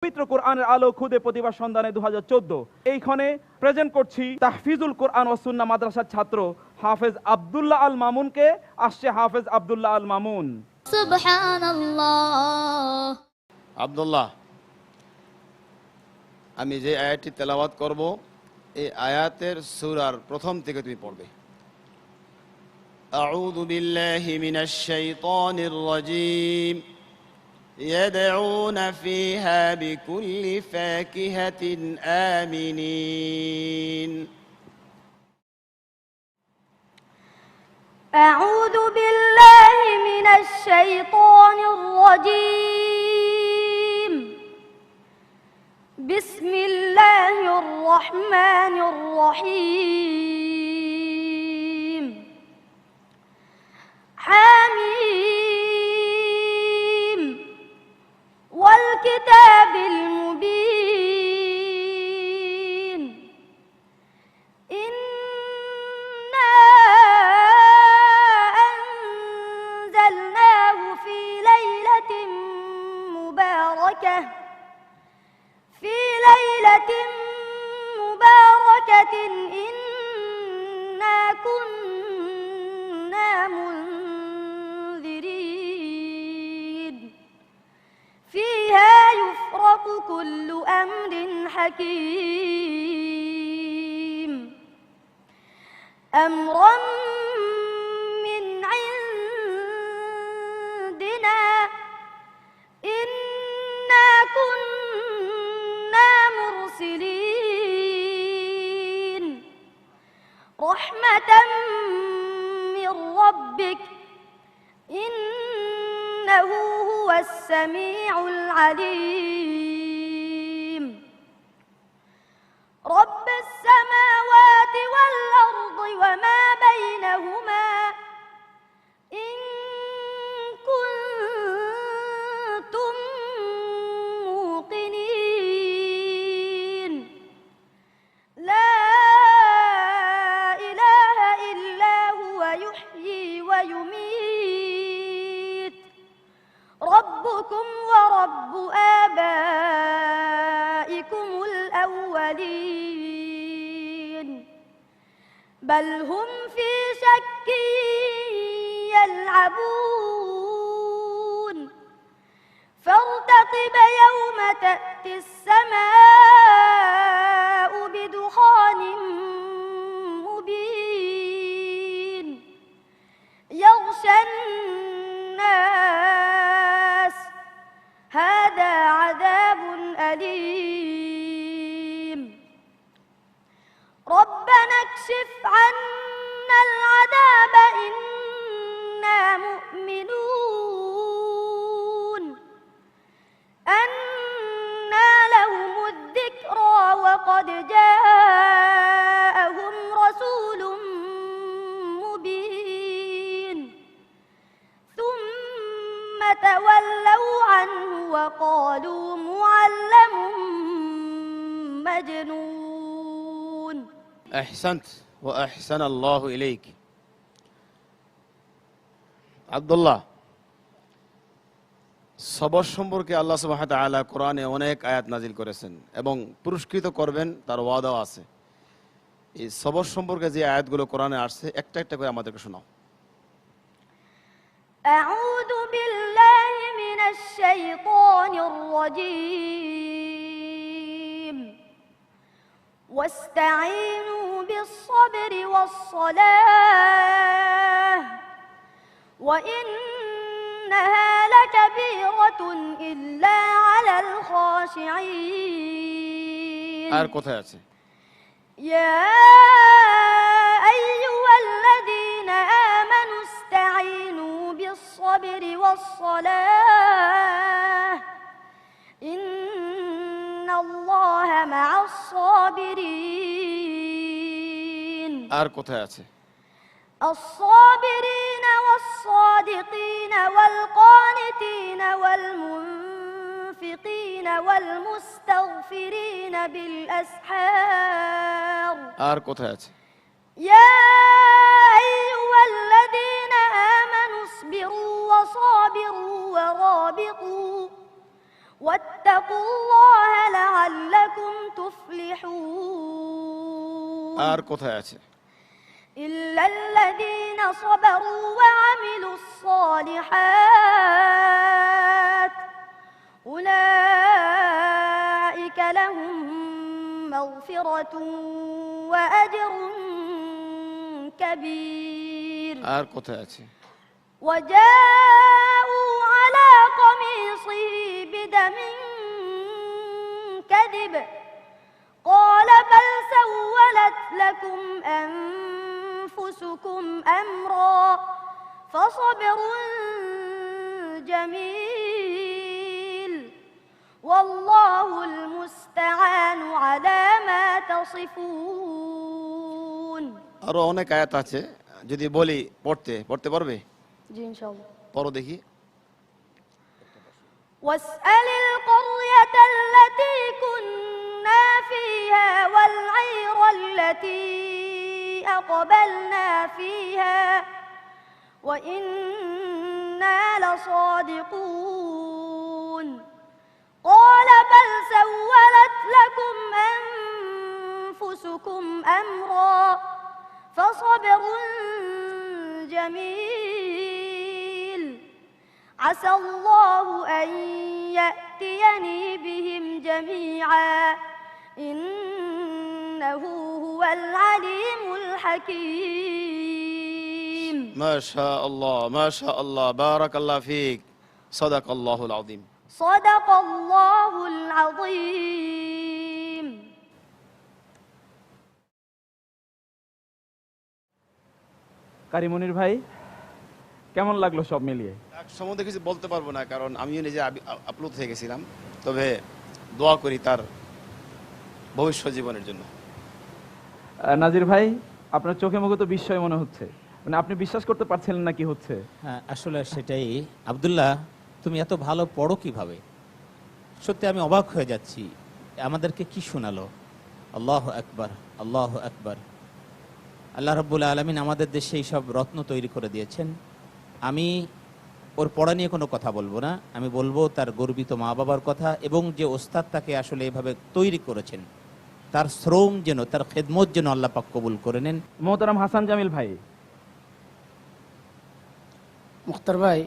পবিত্র কোরআনের আলো খুদে প্রতিভা সন্ধানে 2014 এইখানে প্রেজেন্ট করছি তাহফিজুল কোরআন ও সুন্নাহ মাদ্রাসার ছাত্র হাফেজ আব্দুল্লাহ আল মামুনকে। আসছে হাফেজ আব্দুল্লাহ আল মামুন। সুবহানাল্লাহ। আব্দুল্লাহ, আমি যে আয়াতটি তেলাওয়াত করব এই আয়াতের সূরার প্রথম থেকে তুমি পড়বে। আউযু বিল্লাহি মিনাশ শাইতানির রাজীম। يدعون فيها بكل فاكهة آمنين أعوذ بالله من الشيطان الرجيم. بسم الله الرحمن الرحيم. حميم والكتاب المبين. إنا أنزلناه في ليلة مباركة إنا كنا منذرين. فيها يفرق كل أمر حكيم. أمرا من عندنا إنا كنا مرسلين. رحمة من ربك إنه هو السميع العليم. رب السماوات والأرض وما بينهما إن كنتم موقنين. لا إله إلا هو يحيي ويميت. ربكم ورب آبائكم الأولين. بل هم في شك يلعبون. فارتقب يوم تأتي السماء بدخان مبين يغشى الناس. هذا عذاب أليم. ربنا اكشف عنا العذاب إنا مؤمنون. أنى لهم الذكرى وقد جاءهم رسول مبين. ثم تولوا عنه وقالوا معلم مجنون. أحسنت وأحسن الله إليك. আব্দুল্লাহ, সবর সম্পর্কে আল্লাহ সুবহানাহু ওয়া তাআলা কোরআনে অনেক আয়াত নাজিল করেছেন এবং পুরস্কৃত করবেন, তার ওয়াদাও আছে। এই সবর সম্পর্কে যে আয়াতগুলো কোরআনে আসছে একটা একটা করে আমাদেরকে শোনাও। أعوذ بالله من الشيطان الرجيم. واستعينوا بالصبر والصلاة وإنها لكبيرة إلا على الخاشعين. আর কোথায় আছে? يا أيها الذين آمنوا استعينوا بالصبر والصلاة إن الله مع الصابرين. আর কোথায় আছে? الصابرين والصادقين والقانتين والمنفقين والمستغفرين بالأسحار. আর কোথায় আছে? يا أيها الذين آمنوا اصبروا وصابروا ورابطوا واتقوا الله لعلكم تفلحون আর কোথায় আছে? إلا الذين صبروا وعملوا الصالحات أولئك لهم مغفرة وأجر كبير আর কোথায় আছে? وجاءوا على قميصه بدم كذب قال بل سولت لكم أنفسكم أمرا فصبر جميل والله المستعان على ما تصفون আরো অনেক আয়াত আছে, যদি বলি পড়তে পারবে? জি ইনশাআল্লাহ। পড়ো দেখি। واسأل القرية التي كنا فيها والعير التي أقبلنا فيها وإنا لصادقون قال بل سولت لكم أنفسكم أمرا فصبر جميل عسى الله أن يأتيني بهم جميعا إنه هو العليم الحكيم ما شاء الله ما شاء الله بارك الله فيك صدق الله العظيم صدق الله العظيم কারিমনির ভাই, কেমন লাগলো সব মিলিয়ে? এক সম্বন্ধে কিছু বলতে পারবো না, কারণ আমিও নিজে আপলোড হয়ে গেছিলাম। তবে দোয়া করি তার ভবিষ্যৎ জীবনের জন্য। নাজির ভাই, আপনার চোখে মুখে তো বিস্ময় মনে হচ্ছে, মানে আপনি বিশ্বাস করতে পারছিলেন না কি হচ্ছে? হ্যাঁ, আসলে সেটাই। আব্দুল্লাহ, তুমি এত ভালো পড়ো কিভাবে? সত্যি আমি অবাক হয়ে যাচ্ছি। আমাদেরকে কি শোনালো? আল্লাহু আকবার, আল্লাহু আকবার। আল্লাহ রাব্বুল আলামিন আমাদের দেশে এই সব রত্ন তৈরি করে দিয়েছেন। আমি ওর পড়া নিয়ে কোনো কথা বলবো না, আমি বলবো তার গর্বিত মা বাবার কথা, এবং যে ওস্তাদ তাকে আসলে এভাবে তৈরি করেছেন, তার শ্রম যেন, তার খেদমত যেন আল্লাহ পাক কবুল করে নেন। মোহতারাম হাসান জামিল ভাই। মুখতার ভাই,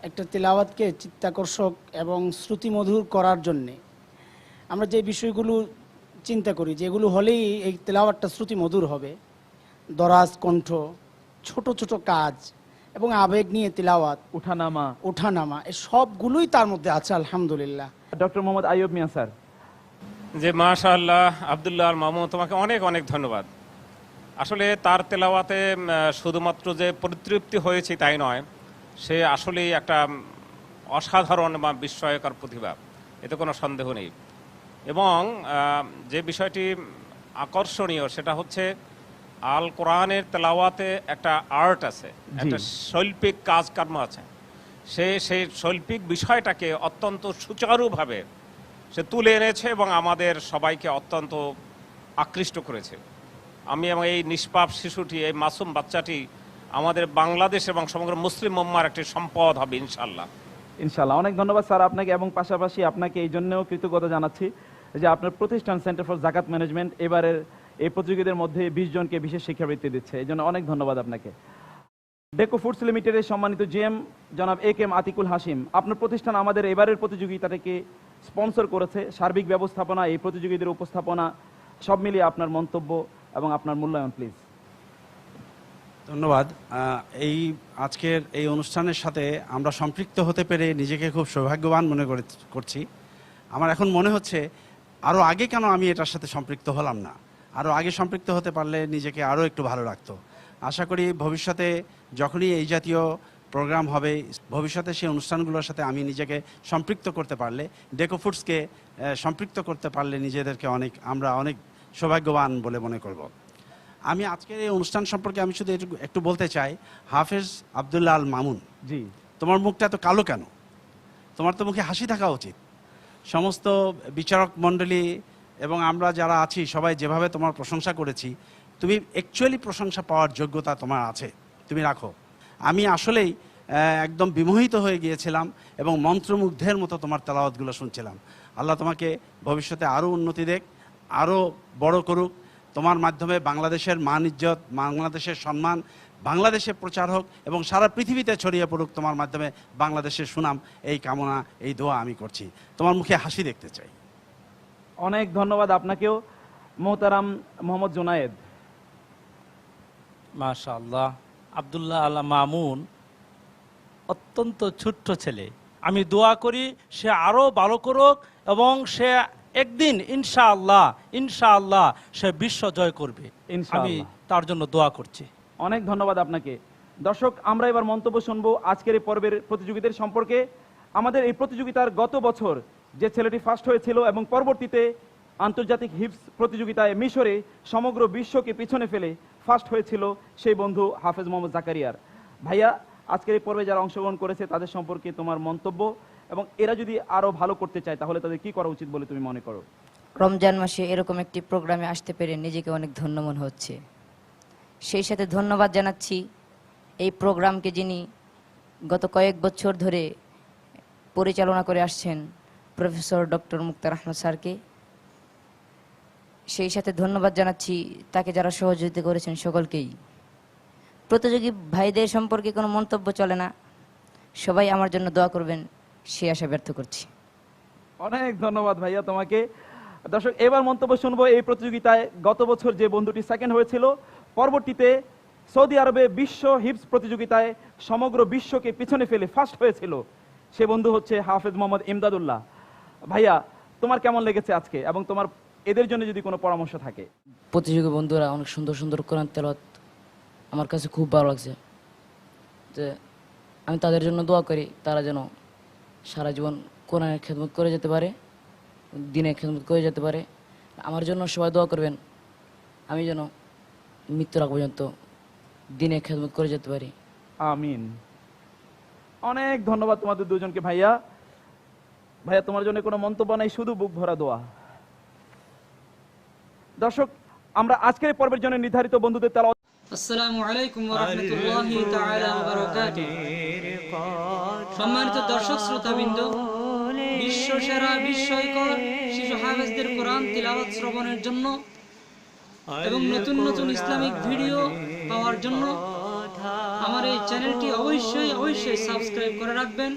একটা তিলাওয়াতকে চিত্তাকর্ষক এবং শ্রুতিমধুর করার জন্যে আমরা যে বিষয়গুলো চিন্তা করি, যেগুলো হলেই এই তিলাওয়াতটা শ্রুতিমধুর হবে, দরাজ কণ্ঠ, ছোট ছোট কাজ এবং আবেগ নিয়ে তিলাওয়াত, ওঠানামা, এই সবগুলোই তার মধ্যে আছে আলহামদুলিল্লাহ। ডক্টর মোহাম্মদ আইয়ুব মিয়া স্যার। যে মাশাআল্লাহ, আব্দুল্লাহ আল মামুন, তোমাকে অনেক অনেক ধন্যবাদ। আসলে তার তেলাওয়াতে শুধুমাত্র যে পরিতৃপ্তি হয়েছে তাই নয়, সে আসলেই একটা অসাধারণ বা বিস্ময়কর প্রতিভা, এতে কোনো সন্দেহ নেই। এবং যে বিষয়টি আকর্ষণীয় সেটা হচ্ছে আল কোরআনের তেলাওয়াতে একটা আর্ট আছে, একটা শৈল্পিক কাজকর্ম আছে। সেই শৈল্পিক বিষয়টাকে অত্যন্ত সুচারুভাবে সে তুলে এনেছে এবং আমাদের সবাইকে অত্যন্ত আকৃষ্ট করেছে। আমি এবং এই নিষ্পাপ শিশুটি, এই মাসুম বাচ্চাটি আমাদের বাংলাদেশ এবং সমগ্র মুসলিম উম্মার একটি সম্পদ হবে ইনশাল্লাহ। ইনশাল্লাহ। অনেক ধন্যবাদ স্যার আপনাকে, এবং পাশাপাশি আপনাকে এই জন্যও কৃতজ্ঞতা জানাচ্ছি যে আপনার প্রতিষ্ঠান সেন্টার ফর জাকাত ম্যানেজমেন্ট এবারের এই প্রতিযোগীদের মধ্যে 20 জনকে বিশেষ শিক্ষাবৃত্তি দিচ্ছে, এই জন্য অনেক ধন্যবাদ আপনাকে। ডেকো ফুডস লিমিটেডের সম্মানিত জিএম জনাব AK আতিকুল হাশিম, আপনার প্রতিষ্ঠান আমাদের এবারের প্রতিযোগিতাটাকে স্পন্সর করেছে। সার্বিক ব্যবস্থাপনা, এই প্রতিযোগীদের উপস্থাপনা সব মিলিয়ে আপনার মন্তব্য এবং আপনার মূল্যায়ন প্লিজ। ধন্যবাদ। এই আজকের এই অনুষ্ঠানের সাথে আমরা সম্পৃক্ত হতে পেরে নিজেকে খুব সৌভাগ্যবান মনে করছি। আমার এখন মনে হচ্ছে আরও আগে কেন আমি এটার সাথে সম্পৃক্ত হলাম না, আরও আগে সম্পৃক্ত হতে পারলে নিজেকে আরও একটু ভালো লাগতো। আশা করি ভবিষ্যতে যখনই এই জাতীয় প্রোগ্রাম হবে, ভবিষ্যতে সেই অনুষ্ঠানগুলোর সাথে আমি নিজেকে সম্পৃক্ত করতে পারলে, ডেকো ফুডসকে সম্পৃক্ত করতে পারলে নিজেদেরকে আমরা অনেক সৌভাগ্যবান বলে মনে করব। আমি আজকের এই অনুষ্ঠান সম্পর্কে আমি শুধু একটু বলতে চাই, হাফেজ আব্দুল্লাহ আল মামুন, জি, তোমার মুখটা এত কালো কেন? তোমার তো মুখে হাসি থাকা উচিত। সমস্ত বিচারক মণ্ডলী এবং আমরা যারা আছি সবাই যেভাবে তোমার প্রশংসা করেছি, তুমি অ্যাকচুয়ালি প্রশংসা পাওয়ার যোগ্যতা তোমার আছে, তুমি রাখো। আমি আসলেই একদম বিমোহিত হয়ে গিয়েছিলাম এবং মন্ত্রমুগ্ধের মতো তোমার তেলাওয়াতগুলো শুনছিলাম। আল্লাহ তোমাকে ভবিষ্যতে আরও উন্নতি দেখ, আরও বড় করুক, তোমার মাধ্যমে বাংলাদেশের মান ইজ্জত, বাংলাদেশের সম্মান বাংলাদেশে প্রচার হোক এবং সারা পৃথিবীতে ছড়িয়ে পড়ুক তোমার মাধ্যমে বাংলাদেশের সুনাম। এই কামনা, এই দোয়া আমি করছি। তোমার মুখে হাসি দেখতে চাই। অনেক ধন্যবাদ আপনাকেও। মোহতারাম মোহাম্মদ জুনায়েদ। মাশাআল্লাহ, আব্দুল্লাহ আল মামুন অত্যন্ত ছোট্ট ছেলে। আমি দোয়া করি সে আরও ভালো করুক এবং সে একদিন ইনশাআল্লাহ সে বিশ্ব জয় করবে। আমি ইনশাআল্লাহ। তার জন্য দোয়া করছি। অনেক ধন্যবাদ আপনাকে। দর্শক, আমরা এবার মন্তব্য শুনবো আজকের এই পর্বের প্রতিযোগীদের সম্পর্কে। আমাদের এই প্রতিযোগিতার গত বছর যে ছেলেটি ফার্স্ট হয়েছিল এবং পরবর্তীতে আন্তর্জাতিক হিপস প্রতিযোগিতায় মিশরে সমগ্র বিশ্বকে পিছনে ফেলে ফার্স্ট হয়েছিল সেই বন্ধু হাফেজ মোহাম্মদ জাকারিয়ার। ভাইয়া, আজকের এই পর্বে যারা অংশগ্রহণ করেছে তাদের সম্পর্কে তোমার মন্তব্য, এবং এরা যদি আরো ভালো করতে চায় তাহলে তাদের কি করা উচিত বলে তুমি মনে করো? রমজান মাসে এরকম একটি প্রোগ্রামে আসতে পেরে নিজেকে অনেক ধন্য মনে হচ্ছে। সেই সাথে ধন্যবাদ জানাচ্ছি এই প্রোগ্রামকে যিনি গত কয়েক বছর ধরে পরিচালনা করে আসছেন, প্রফেসর ডক্টর মুক্তার আহমদ স্যারকে। সেই সাথে ধন্যবাদ জানাচ্ছি তাকে যারা সহযোগিতা করেছেন সকলকেই। প্রতিযোগী ভাইদের সম্পর্কে কোনো মন্তব্য চলে না, সবাই আমার জন্য দোয়া করবেন, সে আশা ব্যর্থ করছি। অনেক ধন্যবাদ ভাইয়া তোমাকে। দর্শক, এবার মন্তব্য শুনবো এই প্রতিযোগিতায় গত বছর যে বন্ধুটি সেকেন্ড হয়েছিল, পরবর্তীতে সৌদি আরবে বিশ্ব হিপস প্রতিযোগিতায় সমগ্র বিশ্বকে পিছনে ফেলে ফার্স্ট হয়েছিল, সে বন্ধু হচ্ছে হাফেজ মোহাম্মদ ইমদাদুল্লাহ। ভাইয়া, তোমার কেমন লেগেছে আজকে, এবং তোমার এদের জন্য যদি কোনো পরামর্শ থাকে? প্রতিযোগী বন্ধুরা অনেক সুন্দর সুন্দর কোরআন তেলাওয়াত আমার কাছে খুব ভালো লাগছে। যে আমি তাদের জন্য দোয়া করি তারা যেন সারা জীবন কোরআনের খেদমত করে যেতে পারে, দিনের খেদমত করে যেতে পারে। আমার জন্য সবাই দোয়া করবেন, আমি যেন মৃত্যুর আগ পর্যন্ত দিনের খেদমত করে যেতে পারি। আমিন। অনেক ধন্যবাদ তোমাদের দুজনকে। ভাইয়া, তোমার জন্য কোনো মন্তব্য নাই, শুধু বুক ভরা দোয়া। দর্শক, আমরা আজকের এই পর্বের জন্য নির্ধারিত বন্ধুদের তেলাওয়াত। আসসালামু আলাইকুম ওয়া রাহমাতুল্লাহি তাআলা ওয়া বারাকাতুহু। সম্মানিত দর্শক শ্রোতাবৃন্দ, বিশ্ব সেরা বিস্ময়কর শিশু হাফেজদের কোরআন তিলাওয়াত শ্রবণের জন্য এবং নতুন নতুন ইসলামিক ভিডিও পাওয়ার জন্য আমার এই চ্যানেলটি অবশ্যই সাবস্ক্রাইব করে রাখবেন।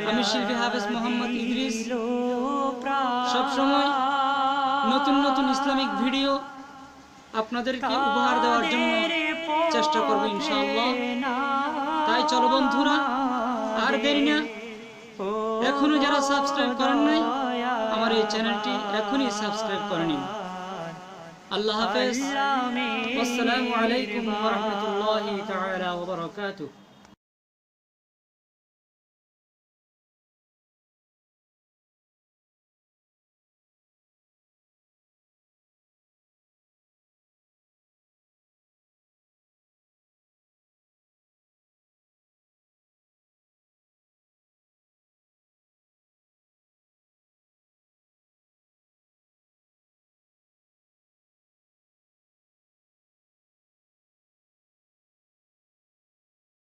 আমি শিল্পী হাফেজ মোহাম্মদ ইদ্রিস সবসময় নতুন নতুন ইসলামিক ভিডিও আপনাদেরকে উপহার দেওয়ার জন্য চেষ্টা করব ইনশাআল্লাহ। তাই চলো বন্ধুরা, আর দেরি না, এখনো যারা সাবস্ক্রাইব করেন নাই আমার এই চ্যানেলটি এখনই সাবস্ক্রাইব করে নিন। আল্লাহ হাফেজ। আসসালামু আলাইকুম ওয়া রাহমাতুল্লাহি তাআলা ওয়া বারাকাতুহু।